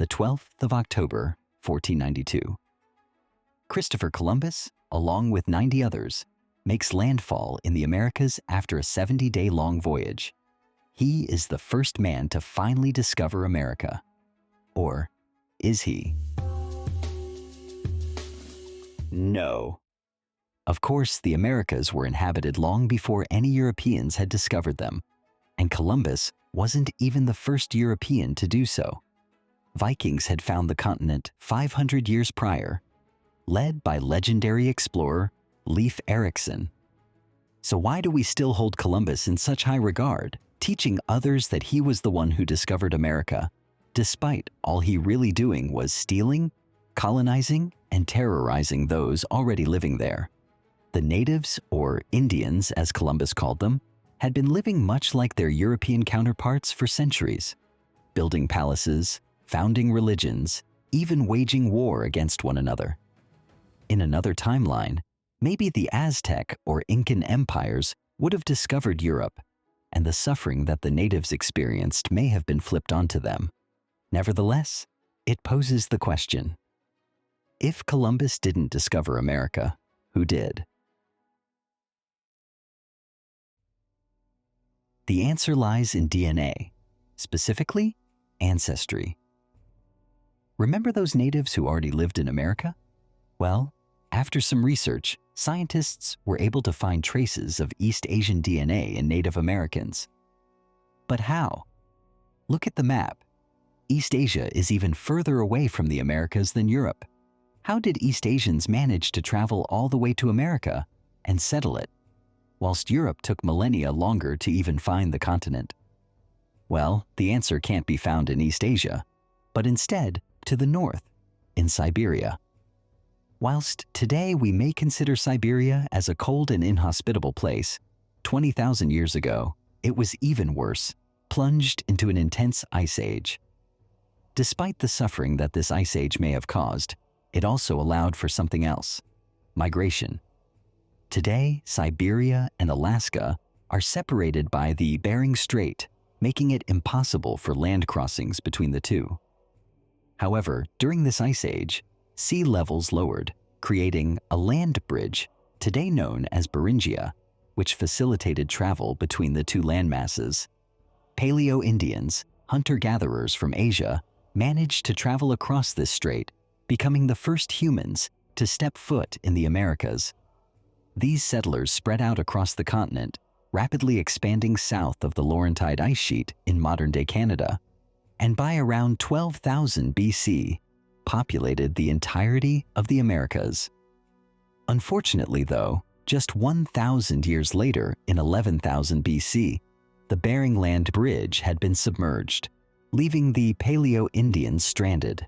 the 12th of October, 1492. Christopher Columbus, along with 90 others, makes landfall in the Americas after a 70-day-long voyage. He is the first man to finally discover America. Or is he? No. Of course, the Americas were inhabited long before any Europeans had discovered them, and Columbus wasn't even the first European to do so. Vikings had found the continent 500 years prior, led by legendary explorer Leif Erikson. So why do we still hold Columbus in such high regard, teaching others that he was the one who discovered America, despite all he really doing was stealing, colonizing, and terrorizing those already living there? The natives, or Indians as Columbus called them, had been living much like their European counterparts for centuries, building palaces, founding religions, even waging war against one another. In another timeline, maybe the Aztec or Incan empires would have discovered Europe, and the suffering that the natives experienced may have been flipped onto them. Nevertheless, it poses the question: if Columbus didn't discover America, who did? The answer lies in DNA, specifically ancestry. Remember those natives who already lived in America? Well, after some research, scientists were able to find traces of East Asian DNA in Native Americans. But how? Look at the map. East Asia is even further away from the Americas than Europe. How did East Asians manage to travel all the way to America and settle it, whilst Europe took millennia longer to even find the continent? Well, the answer can't be found in East Asia, but instead to the north, in Siberia. Whilst today we may consider Siberia as a cold and inhospitable place, 20,000 years ago, it was even worse, plunged into an intense ice age. Despite the suffering that this ice age may have caused, it also allowed for something else: migration. Today, Siberia and Alaska are separated by the Bering Strait, making it impossible for land crossings between the two. However, during this ice age, sea levels lowered, creating a land bridge, today known as Beringia, which facilitated travel between the two landmasses. Paleo-Indians, hunter-gatherers from Asia, managed to travel across this strait, becoming the first humans to step foot in the Americas. These settlers spread out across the continent, rapidly expanding south of the Laurentide ice sheet in modern-day Canada, and by around 12,000 BC, populated the entirety of the Americas. Unfortunately, though, just 1,000 years later, in 11,000 BC, the Bering Land Bridge had been submerged, leaving the Paleo-Indians stranded.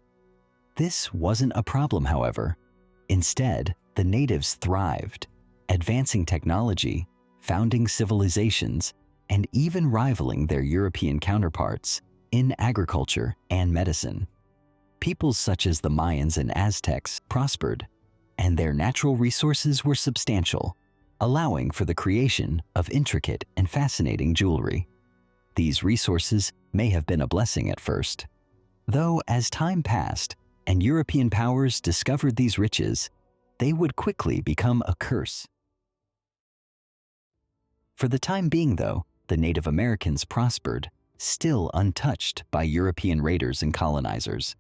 This wasn't a problem, however. Instead, the natives thrived, advancing technology, founding civilizations, and even rivaling their European counterparts in agriculture and medicine. Peoples such as the Mayans and Aztecs prospered, and their natural resources were substantial, allowing for the creation of intricate and fascinating jewelry. These resources may have been a blessing at first, though as time passed and European powers discovered these riches, they would quickly become a curse. For the time being, though, the Native Americans prospered, still untouched by European raiders and colonizers.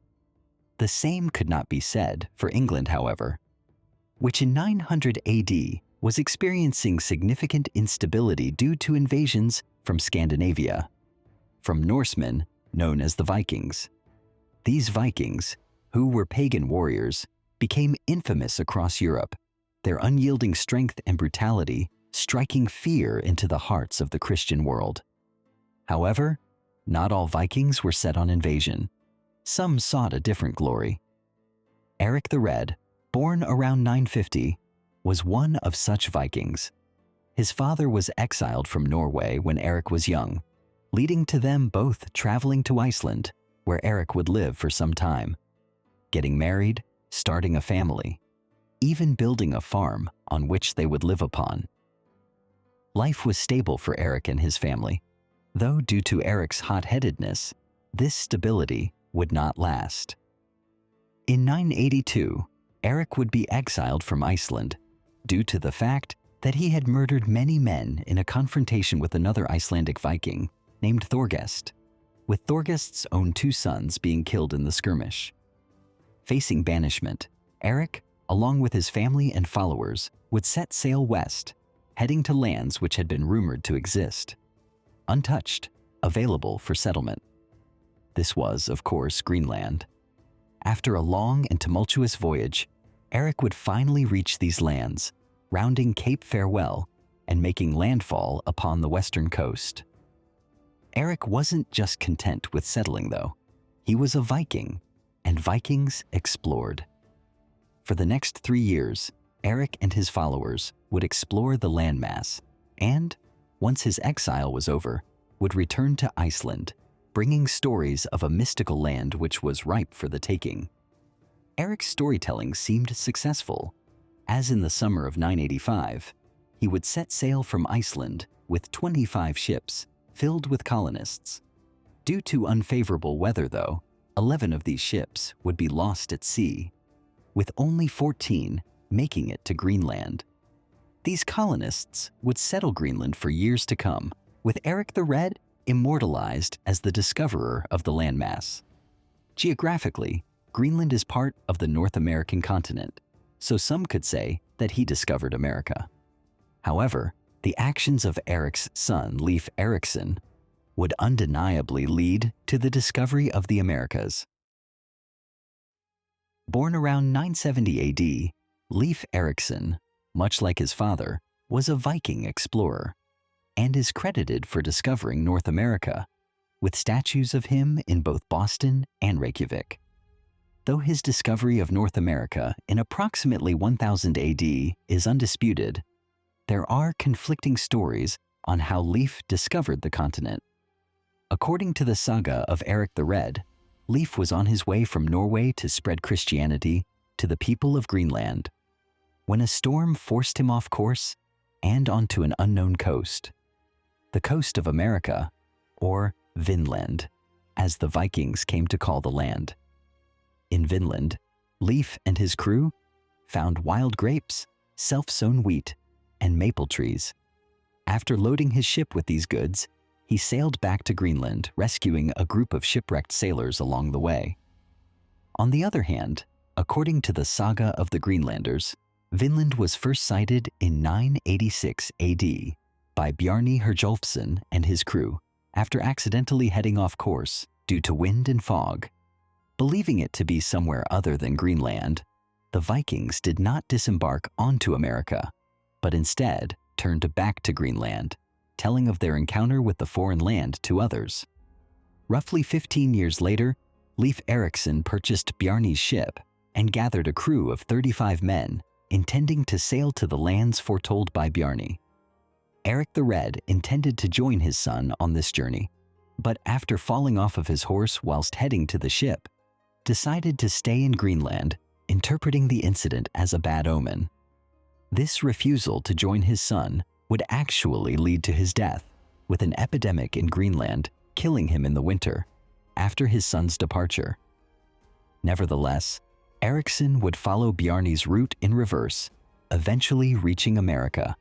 The same could not be said for England, however, which in 900 AD was experiencing significant instability due to invasions from Scandinavia, from Norsemen known as the Vikings. These Vikings, who were pagan warriors, became infamous across Europe, their unyielding strength and brutality striking fear into the hearts of the Christian world. However, not all Vikings were set on invasion. Some sought a different glory. Erik the Red, born around 950, was one of such Vikings. His father was exiled from Norway when Erik was young, leading to them both traveling to Iceland, where Erik would live for some time, getting married, starting a family, even building a farm on which they would live upon. Life was stable for Erik and his family, though due to Erik's hot-headedness, this stability would not last. In 982, Erik would be exiled from Iceland due to the fact that he had murdered many men in a confrontation with another Icelandic Viking named Thorgest, with Thorgest's own 2 sons being killed in the skirmish. Facing banishment, Erik, along with his family and followers, would set sail west, heading to lands which had been rumored to exist, untouched, available for settlement. This was, of course, Greenland. After a long and tumultuous voyage, Erik would finally reach these lands, rounding Cape Farewell and making landfall upon the western coast. Erik wasn't just content with settling, though. He was a Viking, and Vikings explored. For the next 3 years, Erik and his followers would explore the landmass, and, once his exile was over, would return to Iceland, bringing stories of a mystical land which was ripe for the taking. Erik's storytelling seemed successful, as in the summer of 985, he would set sail from Iceland with 25 ships filled with colonists. Due to unfavorable weather, though, 11 of these ships would be lost at sea, with only 14 making it to Greenland. These colonists would settle Greenland for years to come, with Erik the Red immortalized as the discoverer of the landmass. Geographically, Greenland is part of the North American continent, so some could say that he discovered America. However, the actions of Erik's son, Leif Erikson, would undeniably lead to the discovery of the Americas. Born around 970 AD, Leif Erikson, much like his father, was a Viking explorer and is credited for discovering North America, with statues of him in both Boston and Reykjavik. Though his discovery of North America in approximately 1000 AD is undisputed, there are conflicting stories on how Leif discovered the continent. According to the saga of Erik the Red, Leif was on his way from Norway to spread Christianity to the people of Greenland, when a storm forced him off course and onto an unknown coast. The coast of America, or Vinland, as the Vikings came to call the land. In Vinland, Leif and his crew found wild grapes, self-sown wheat, and maple trees. After loading his ship with these goods, he sailed back to Greenland, rescuing a group of shipwrecked sailors along the way. On the other hand, according to the saga of the Greenlanders, Vinland was first sighted in 986 AD by Bjarni Herjolfsson and his crew after accidentally heading off course due to wind and fog. Believing it to be somewhere other than Greenland, the Vikings did not disembark onto America, but instead turned back to Greenland, telling of their encounter with the foreign land to others. Roughly 15 years later, Leif Erikson purchased Bjarni's ship and gathered a crew of 35 men, intending to sail to the lands foretold by Bjarni. Erik the Red intended to join his son on this journey, but after falling off of his horse whilst heading to the ship, decided to stay in Greenland, interpreting the incident as a bad omen. This refusal to join his son would actually lead to his death, with an epidemic in Greenland killing him in the winter after his son's departure. Nevertheless, Erikson would follow Bjarni's route in reverse, eventually reaching America.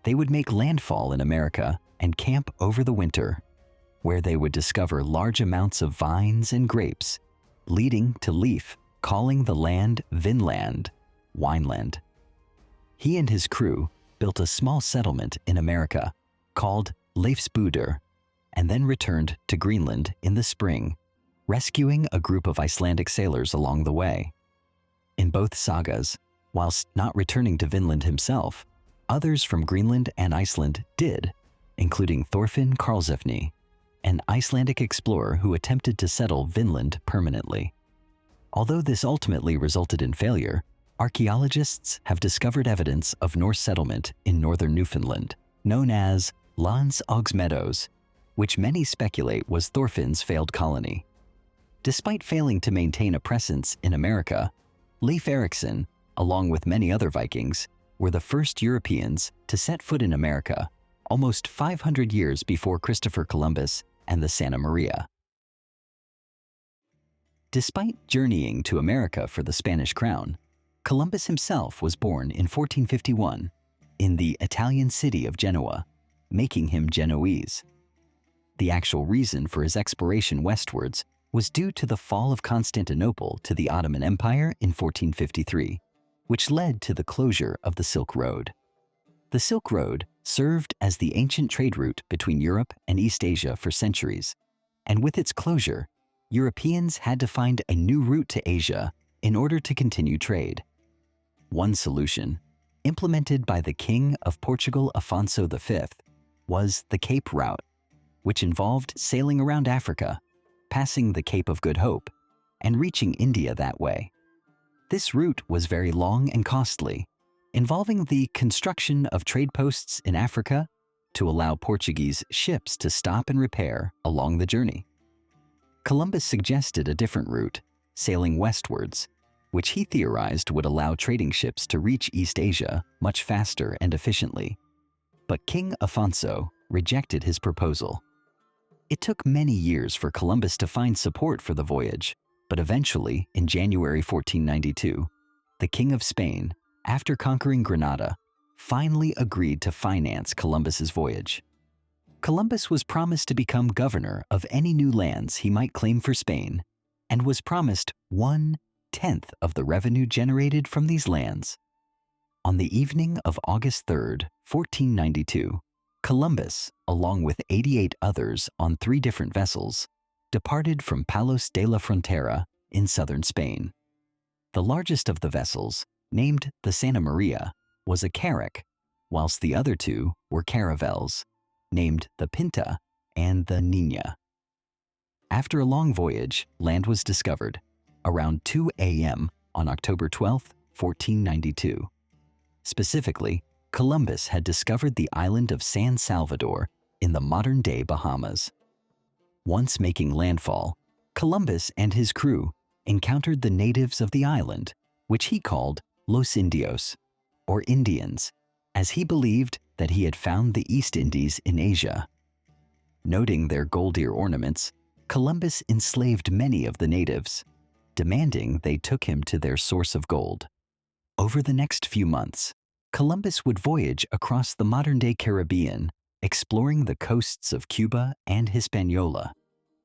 They would make landfall in America and camp over the winter, where they would discover large amounts of vines and grapes, leading to Leif calling the land Vinland, Wineland. He and his crew built a small settlement in America called Leifsbudur, and then returned to Greenland in the spring, rescuing a group of Icelandic sailors along the way. In both sagas, whilst not returning to Vinland himself, others from Greenland and Iceland did, including Thorfinn Karlsefni, an Icelandic explorer who attempted to settle Vinland permanently. Although this ultimately resulted in failure, archaeologists have discovered evidence of Norse settlement in northern Newfoundland, known as Lans Ogs Meadows, which many speculate was Thorfinn's failed colony. Despite failing to maintain a presence in America, Leif Erikson, along with many other Vikings, were the first Europeans to set foot in America, almost 500 years before Christopher Columbus and the Santa Maria. Despite journeying to America for the Spanish crown, Columbus himself was born in 1451 in the Italian city of Genoa, making him Genoese. The actual reason for his exploration westwards was due to the fall of Constantinople to the Ottoman Empire in 1453, which led to the closure of the Silk Road. The Silk Road served as the ancient trade route between Europe and East Asia for centuries, and with its closure, Europeans had to find a new route to Asia in order to continue trade. One solution, implemented by the King of Portugal Afonso V, was the Cape Route, which involved sailing around Africa, passing the Cape of Good Hope, and reaching India that way. This route was very long and costly, involving the construction of trade posts in Africa to allow Portuguese ships to stop and repair along the journey. Columbus suggested a different route, sailing westwards, which he theorized would allow trading ships to reach East Asia much faster and efficiently. But King Afonso rejected his proposal. It took many years for Columbus to find support for the voyage, but eventually, in January 1492, the King of Spain, after conquering Granada, finally agreed to finance Columbus's voyage. Columbus was promised to become governor of any new lands he might claim for Spain, and was promised 1/10 of the revenue generated from these lands. On the evening of August 3, 1492, Columbus, along with 88 others on 3 different vessels, departed from Palos de la Frontera in southern Spain. The largest of the vessels, named the Santa Maria, was a carrack, whilst the other 2 were caravels, named the Pinta and the Niña. After a long voyage, land was discovered around 2 a.m. on October 12, 1492. Specifically, Columbus had discovered the island of San Salvador in the modern-day Bahamas. Once making landfall, Columbus and his crew encountered the natives of the island, which he called Los Indios, or Indians, as he believed that he had found the East Indies in Asia. Noting their gold ear ornaments, Columbus enslaved many of the natives, demanding they took him to their source of gold. Over the next few months, Columbus would voyage across the modern-day Caribbean, exploring the coasts of Cuba and Hispaniola,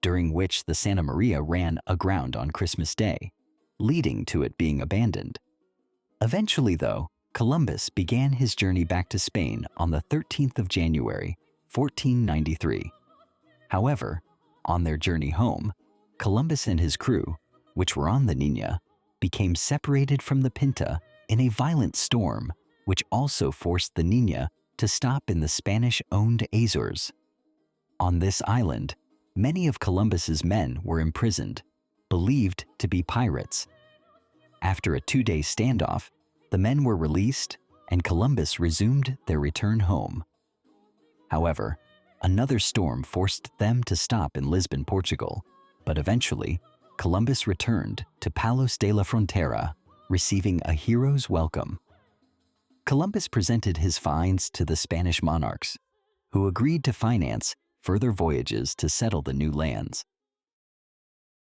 during which the Santa Maria ran aground on Christmas Day, leading to it being abandoned. Eventually, though, Columbus began his journey back to Spain on the 13th of January, 1493. However, on their journey home, Columbus and his crew, which were on the Niña, became separated from the Pinta in a violent storm, which also forced the Niña to stop in the Spanish-owned Azores. On this island, many of Columbus's men were imprisoned, believed to be pirates. After a 2-day standoff, the men were released and Columbus resumed their return home. However, another storm forced them to stop in Lisbon, Portugal, but eventually, Columbus returned to Palos de la Frontera, receiving a hero's welcome. Columbus presented his finds to the Spanish monarchs, who agreed to finance further voyages to settle the new lands.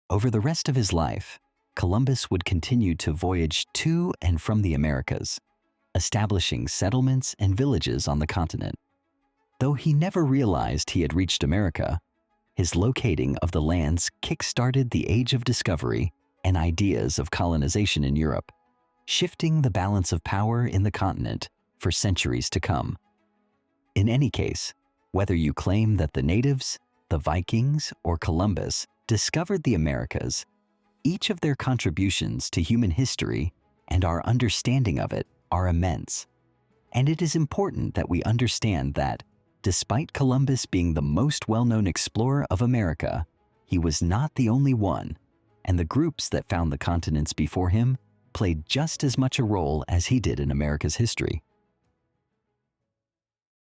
Over the rest of his life, Columbus would continue to voyage to and from the Americas, establishing settlements and villages on the continent. Though he never realized he had reached America, his locating of the lands kick-started the age of discovery and ideas of colonization in Europe, shifting the balance of power in the continent for centuries to come. In any case, whether you claim that the natives, the Vikings, or Columbus discovered the Americas, each of their contributions to human history and our understanding of it are immense. And it is important that we understand that, despite Columbus being the most well-known explorer of America, he was not the only one, and the groups that found the continents before him played just as much a role as he did in America's history.